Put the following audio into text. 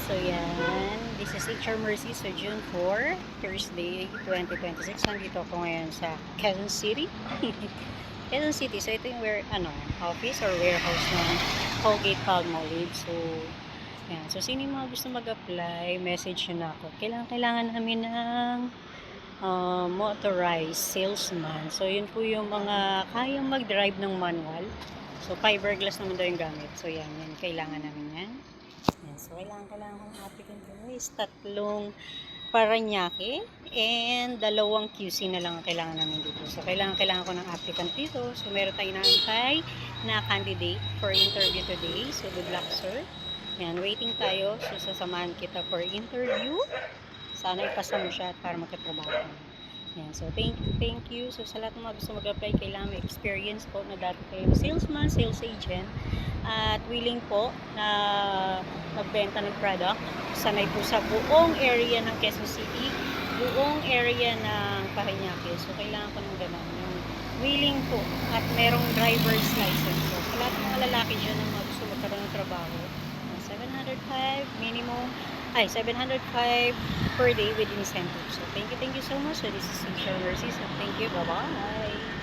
So yan, this is HR Mercy sa June 4, Thursday, 2026. Nandito ako ngayon sa Quezon City. Quezon City. So ito yung office or warehouse ng Colgate Palmolive. So yan. So sino yung mga gusto mag-apply, message nyo na ako. Kailangan namin ng motorized salesman. So yun po yung mga kayang mag-drive ng manual. So fiberglass naman daw yung gamit. So yan kailangan namin yan. Yan. So kailangan kong applicant ko is 3 Paranaque and 2 QC na lang ang kailangan namin dito. So kailangan ko ng applicant dito. So meron tayong inaantay na candidate for interview today. So good luck, sir. Yan, waiting tayo. So sasamahan kita for interview. Sana ipasa mo siya para magkatrabaho. Yan. So, thank you. So, sa lahat ng mga gusto mag-apply, kailangan may experience po na dati kayong salesman, sales agent, at willing po na magbenta ng product. Sanay po sa buong area ng Quezon City, buong area ng Paranaque. So, kailangan ko ng gano'n. Yung willing po at merong driver's license. So, sa lahat ng mga lalaki dyan na mga gusto magkaroon ng trabaho, 705 minimum. 705 per day with incentive. So, thank you so much. So, this is HR Mercy. So, thank you. Bye-bye.